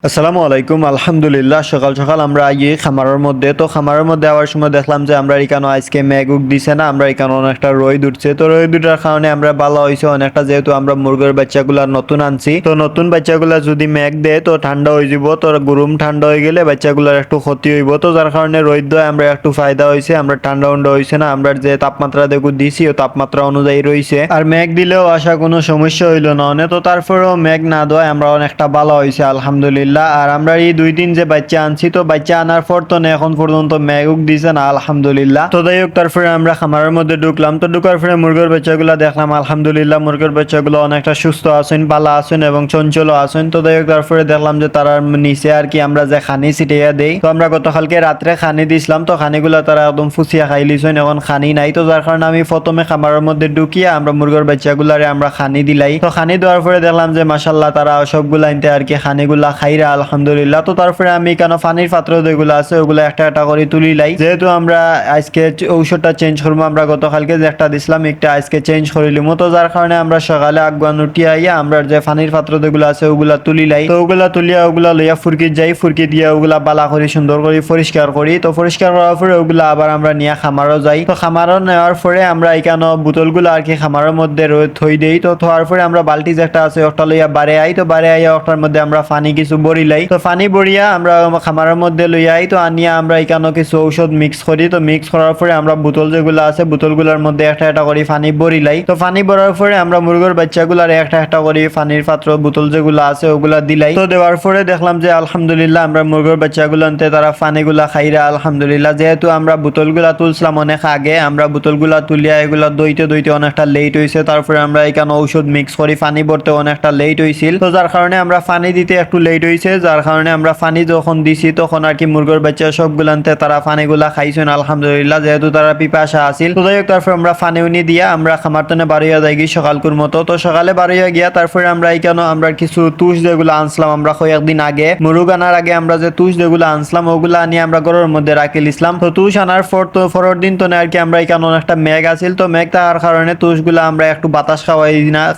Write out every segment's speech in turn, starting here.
আসসালামু আলাইকুম। আলহামদুলিল্লাহ, সকাল সকাল আমরা আইয়ে খামারের মধ্যে। তো খামারের মধ্যে আওয়ার সময় দেখলাম যে আমরা এখানে আজকে মেঘ উগ দিছে না, আমরা এখানে অনেকটা রোদ উঠছে। তো রোদ উঠার কারণে আমরা ভালো হয়েছে অনেকটা, যেহেতু আমরা মুরগের বাচ্চাগুলা নতুন আনছি। তো নতুন বাচ্চাগুলা যদি মেঘ দেয় তো ঠান্ডা হয়ে যাব, তো গরম ঠান্ডা হয়ে গেলে বাচ্চাগুলার একটু ক্ষতি হইব। তো যার কারণে রোদ দেয় আমরা একটু ফায়দা হয়েছে, আমরা ঠান্ডা উন্ডা হয়েছে না, আমরা যে তাপমাত্রা দেখু দিছি ও তাপমাত্রা অনুযায়ী রয়েছে। আর মেঘ দিলেও আসা কোনো সমস্যা হইলো না অনেক। তো তারপরেও মেঘ না দেয় আমরা অনেকটা ভালো হয়েছে আলহামদুলিল্লাহ। আর আমরা এই 2 দিন যে বাচ্চা আনছি, তো বাচ্চা আনার পর তো এখন পর্যন্ত মেঘুক দিছে না আলহামদুলিল্লাহ। তো যাই হোক, তারপরে আমরা খামারের মধ্যে ঢুকলাম। তো ঢুকার পরে মুরগের বাচ্চাগুলো দেখলাম আলহামদুলিল্লাহ, মুরগের বাচ্চাগুলো অনেকটা সুস্থ আছেন, ভালো আছেন এবং চঞ্চল আছেন। তো যাই হোক, তারপরে দেখলাম যে তারা নিচে আর কি আমরা যে খানি ছিটিয়ে দেই, তো আমরা গতকালকে রাত্রে খানি দিছিলাম, তো খানিগুলো তারা একদম ফুসিয়া খাই লিছেন, এখন খানি নাই। তো যার কারণে আমি প্রথমে খামারের মধ্যে ঢুকিয়ে আমরা মুরগের বাচ্চাগুলারে আমরা খানি দিলাই। তো খানি দেওয়ার পরে দেখলাম যে মাশাল্লাহ তারা সবগুলা আনতে আর কি খানিগুলা খাইরা আলহামদুলিল্লাহ। তো তারপরে আমি কেন পানির পাত্র যেগুলো আছে ওগুলো একটা একটা করে তুলি লাই, যেহেতু আমরা আজকে ঔষধটা চেঞ্জ করবো। আমরা গতকালকে যে একটা দিছিলাম একটা আজকে চেঞ্জ করে লিমু। তো যার কারণে আমরা সকালে আগুয়ান উঠিয়া আইয়া আমরা যে পানির পাত্র যেগুলো আছে ওগুলা তুলি লাই। তো ওগুলা তুলিয়া ওগুলা লইয়া ফুরকি যাই, ফুরকি দিয়ে ওগুলা বালা করি সুন্দর করে পরিষ্কার করি। তো পরিষ্কার করার পরে ওগুলা আবার আমরা নিয়ে খামারও যাই। তো খামারও নেওয়ার পরে আমরা এখানে বোতলগুলো আর কি খামারের মধ্যে থই দেই। তো থোয়ার পরে আমরা বালতি যে একটা আছে ওটা লইয়া বারে আই। তো বারে আইয়া ওটার মধ্যে আমরা পানি কিছু বড়ি লাই। তো পানি বড়িয়া আমরা খামারের মধ্যে লইয়া আই। তো আনিয়া আমরা এখানে কিছু ঔষধ মিক্স করি। তো মিক্স করার পরে আমরা বোতল যেগুলো আছে বোতলগুলোর মধ্যে একটা একটা করে পানি বড়ি লাই। তো পানি ভরার পরে আমরা মুরগের বাচ্চাগুলার একটা একটা করে পানির পাত্র বোতল যেগুলো আছে ওগুলা দিলাই। তো দেওয়ার পরে দেখলাম যে আলহামদুলিল্লাহ আমরা মুরগের বাচ্চাগুলো আনতে তারা পানিগুলা খাইরা আলহামদুলিল্লাহ। যেহেতু আমরা বোতলগুলা তুলছিলাম অনেক আগে, আমরা বোতলগুলা তুলিয়া এগুলা দইতে দইতে অনেকটা লেট হয়েছে। তারপরে আমরা এখানে ঔষধ মিক্স করি, পানি ভরতে অনেকটা লেট হয়েছিল। তো যার কারণে আমরা পানি দিতে একটু লেট হয়েছে, যার কারণে আমরা পানি যখন দিছি তখন আর কি মুরগের বাচ্চা সবগুলানতে তারা পানিগুলা খাইছেন আলহামদুলিল্লাহ, যেহেতু তারা পিপাসা আছিল। তো যাই হোক, তারপর আমরা পানি উনি দিয়া আমরা খামার তনে বাড়িয়া যাই গিয়ে সকালকুর মতো। তো সকালে বাড়িয়া গিয়া তারপরে আমরা এখানে আমরা কিছু তুষ যেগুলো আনছিলাম আমরা কয়েকদিন আগে মুরগ আনার আগে আমরা যে তুষ যেগুলো আনছিলাম ওগুলা আনি আমরা ঘরের মধ্যে রাখি লিসলাম। তো তুষ আনার পর তো পরের দিন তো আর কি আমরা এখানে অনেকটা মেঘ আছিল। তো মেঘ থাকার কারণে তুষগুলা আমরা একটু বাতাস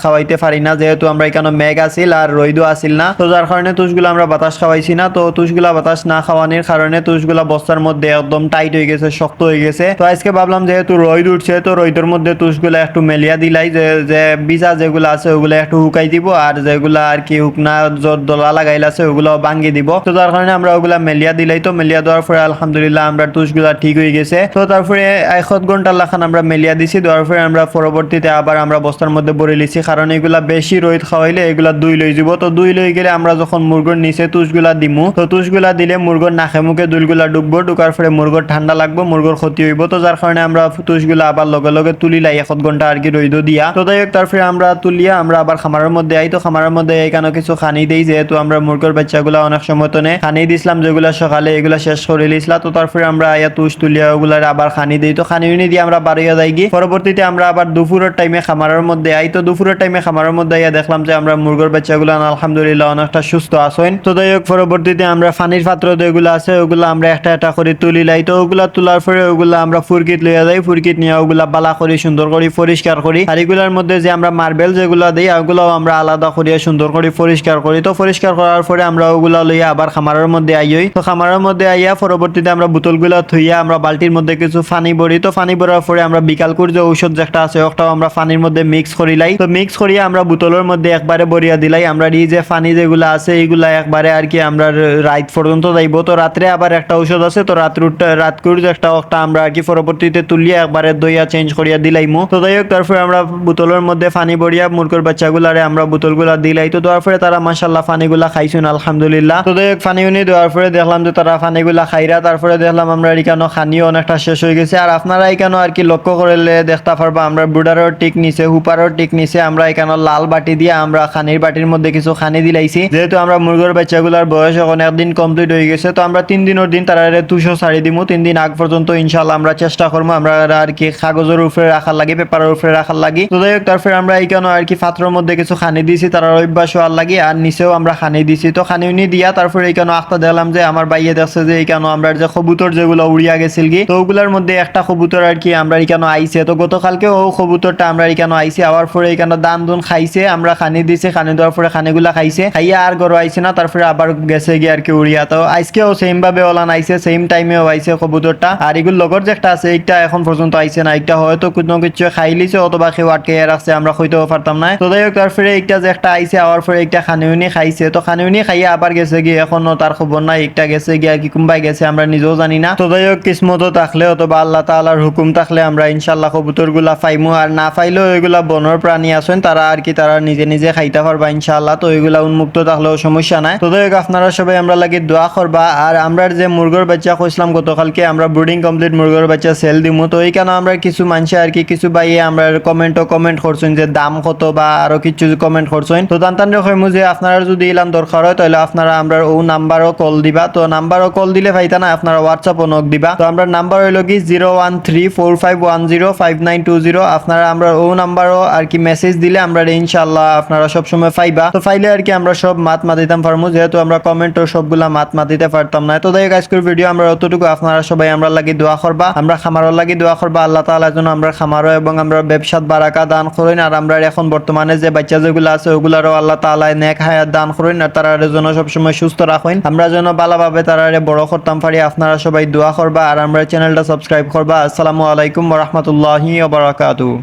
খাওয়াইতে পারি না, যেহেতু আমরা এখানে মেঘ আছিল আর রইদও আছিল না। তো যার কারণে তুষগুলা আমরা বাতাস খাওয়াইছি না। তো তুষগুলা বাতাস না খাওয়ানোর কারণে তুষগুলা বস্তার মধ্যে একদম টাইট হয়ে গেছে, শক্ত হয়ে গেছে। তো আজকে ভাবলাম যেহেতু রোদ উঠছে তো রোদের মধ্যে তুষগুলা একটু মেলিয়া দিলাই, যে বিজা যেগুলো আছে ওগুলো একটু হুকাই দিব, আর যেগুলা আর কি হুকনা দলা লাগাইল আছে ওগুলো ভাঙ্গি দিব। তো তার কারণে আমরা ওগুলা মেলিয়া দিলাই। তো মেলিয়া দেওয়ার পরে আলহামদুলিল্লাহ আমরা তুষগুলা ঠিক হয়ে গেছে। তো তারপরে 1 ঘন্টা লাখান আমরা মেলিয়া দিছি। দেওয়ার পরে আমরা পরবর্তীতে আবার আমরা বস্তার মধ্যে ভরে লিছি, কারণ এগুলা বেশি রোদ খাওয়াইলে এগুলা দুই লই যাব। তো দুই লই গেলে আমরা যখন মুরগোর নিচে তুষগুলা দিমু, তো তুষগুলা দিলে মুরগোর নাকে মুখে দুলগুলা ঢুকবো, ঢুকার পরে মুরগোর ঠান্ডা লাগবো, মুরগোর ক্ষতি হইব। তো যার কারণে আমরা তুষগুলা আবার লগে লগে তুলি লাই 1 ঘন্টা আর কি রইদ দিয়া। তো যাই হোক, তারপরে আমরা তুলিয়া আমরা আবার খামারের মধ্যে আই। তো খামারের মধ্যে এখানে কিছু খানি দেই, যেহেতু আমরা মুরগোর বাচ্চাগুলা অনেক সময় তো খানি দিছিলাম যেগুলা সকালে এগুলা শেষ করে লিছিলাম। তো তারপরে আমরা আয়া তুষ তুলিয়া ওগুলার আবার খানি দিই। তো খানি উনি দিয়ে আমরা বাড়িয়া যাই গিয়ে পরবর্তীতে আমরা আবার দুপুরের টাইমে খামারের মধ্যে আই। তো দুপুরের টাইমে খামারের মধ্যে আইয়া দেখলাম যে আমরা মুরগোর বাচ্চাগুলা আলহামদুলিল্লাহ অনেকটা সুস্থ আছেন। তো যাই হোক, পরবর্তীতে আমরা পানির পাত্র যেগুলো আছে ওগুলো আমরা একটা একটা করে তুলি লাই। তো ওগুলা তোলার পরে ওগুলা আমরা ফুরকিত লইয়া যাই, ফুরকিত নিয়ে ওগুলা বালা করি সুন্দর করে পরিষ্কার করি। আর এগুলার মধ্যে যে আমরা মার্বেল যেগুলো দিই ওগুলাও আমরা আলাদা করিয়া সুন্দর করে পরিষ্কার করি। তো পরিষ্কার করার পরে আমরা ওগুলা লইয়া আবার খামারের মধ্যে আইই। তো খামারের মধ্যে আইয়া পরবর্তীতে আমরা বোতলগুলা থইয়া আমরা বালতির মধ্যে কিছু পানি ভরি। তো পানি ভরার পরে আমরা বিকালকুর যে ঔষধ যেটা আছে ওটাও আমরা পানির মধ্যে মিক্স করি লাই। তো মিক্স করিয়া আমরা বোতলের মধ্যে একবারে ভরিয়া দিলাই। আমরা এই যে পানি যেগুলো আছে এইগুলা একবারে আর কি আমরা রাত পর্যন্ত যাইব। তো রাত্রে আবার একটা ঔষধ আছে, তো রাতকুর যে একটা আমরা আর কি পরবর্তীতে তুলিয়া একবারে দইয়া চেঞ্জ করিয়া দিলাইমু। তো যাই হোক, তারপরে আমরা বোতলের মধ্যে পানি ভরিয়া মুরগের বাচ্চাগুলারে আমরা বোতলগুলা দিলাই। তো দেওয়ার পরে তারা মাশাআল্লাহ পানিগুলা খাইছেন আলহামদুলিল্লাহ। তো যাই হোক, পানি উনি দেওয়ার পরে দেখলাম যে তারা পানিগুলা খাইরা, তারপরে দেখলাম আমরা এখানে খানিও অনেকটা শেষ হয়ে গেছে। আর আপনারা এখানে আর কি লক্ষ্য করলে দেখতে পারবা আমরা বুডারের টিক নিচে হুপারের টিক নিচে আমরা এখানে লাল বাটি দিয়ে আমরা খানির বাটির মধ্যে কিছু খানি দিলাইছি, যেহেতু আমরা মুরগের বাচ্চাগুলার বয়স এখন একদিন কমপ্লিট হয়ে গেছে। তো আমরা 3 দিনের দিন তারা 200 ছাড়ি দিমু। 3 দিন আগ পর্যন্ত ইনশাল্লাহ আমরা চেষ্টা করবো আমরা আর কি কাগজের উপরে রাখার লাগি, পেপারের উপরে রাখার লাগি। তো যাই হোক, তারপরে আমরা এখানে আর কি পাত্রের মধ্যে কিছু খানি দিয়েছি তারা অভ্যাস হওয়ার লাগি, আর নিচেও আমরা খানি দিছি। তো খানি উনি দিয়া তারপরে এখানে আখতা দেখলাম যে আমার বাইয়ে দেখছে যে এখানে আমরা যে কবুতর যেগুলো উড়িয়া গেছিল কি, তো ওগুলার মধ্যে একটা কবুতর আর কি আমরা এখানে আইছে। তো গতকালকে ও কবুতরটা আমরা এখানে আইছি, আওয়ার পরে এখানে দান দুন খাইছে, আমরা খানি দিছি, খানি দেওয়ার পরে খানিগুলা খাইছে, খাইয়া আর গরু আইছে না। তারপরে আবার গেছে গিয়ে আর কি উড়িয়া। তো আজকেও সেম ভাবে ওলান আইছে, সেম টাইমেও আইছে কবুতরটা। আর এগুলো লগর যে একটা আছে একটা এখন পর্যন্ত আইছে না, একটা হয়তো কোনো কিছু খাই লিছে অথবা কেউ আটকে রাখছে, আমরা হইতেও পারতাম না। তো যাই হোক তারপরে একটা যে একটা আইছে আওয়ার পরে একটা খানিউনি খাইছে, তো খানিউনি খাইয়ে আবার গেছে গিয়ে, এখনো তার খবর নাই, একটা গেছে গিয়ে আর কি কুম্বাই গেছে, আমরা নিজেও জানি না। তো যাই হোক কিসমতো থাকলে অথবা আল্লাহ তাআলার হুকুম থাকলে আমরা ইনশাল্লাহ কবুতর গুলা পাইমু। আর না পাইলেও ওইগুলা বনর প্রাণী আছেন, তারা আর কি তারা নিজে নিজে খাইতে পারবা ইনশাল্লাহ। তো ওইগুলা উন্মুক্ত থাকলেও সমস্যা নাই। তো যাই হোক আপনারা সবাই আমরা লাগি দোয়া করবা। আর আমরা যে মুরগোর বাচ্চা কইছিলাম গতকালকে আমরা ব্রুডিং কমপ্লিট মুরগোর বাচ্চা সেল দিমু, তো এইখানে আমরা কিছু মানুষে আর কি কিছু বাইয়ে আমরা কমেন্ট করছেন যে দাম কত বা আরো কিছু কমেন্ট করছেন। তো তান্তান কইমু যে আপনারা যদি ইলাম দরকার হয় তাহলে আপনারা আমরা ও নাম্বারও কল দিবা। তো নাম্বারও কল দিলে পাইতা না, আপনারা হোয়াটসঅ্যাপও নক দিবা। তো আমরা নাম্বার হইলো কি 013451059220। আপনারা আমরা ও নাম্বারও আর কি মেসেজ দিলে আমরা ইনশাআল্লাহ আপনারা সব সময় পাইবা। তো পাইলে আর কি আমরা সব মাত দিতাম পারমু, যেহেতু আমরা কমেন্টও সবগুলা মাত দিতে পারতাম না। তো যাই হোক আজকের ভিডিও আমরা অতটুকু, আপনারা সবাই আমরা লাগি দোয়া করবা, আমরা খামারও লাগি দোয়া করবা। আল্লাহ তাআলা যেন আমরা খামারও এবং আমরা ব্যবসাত বারাকা দান করেন। আর আমরা এখন বর্তমানে যে বাচ্চা যেগুলো আছে ওগুলারও আল্লাহ তাআলা নেক হায়াত দান করেন, আর তারা যেন সবসময় সুস্থ রাখেন, আমরা যেন ভালোভাবে তারা বড় করতাম পারি। আপনারা সবাই দোয়া করবা আর আমরা চ্যানেলটা সাবস্ক্রাইব করবা। আসসালামু আলাইকুম ওয়া রাহমাতুল্লাহি ওয়া বারাকাতুহু।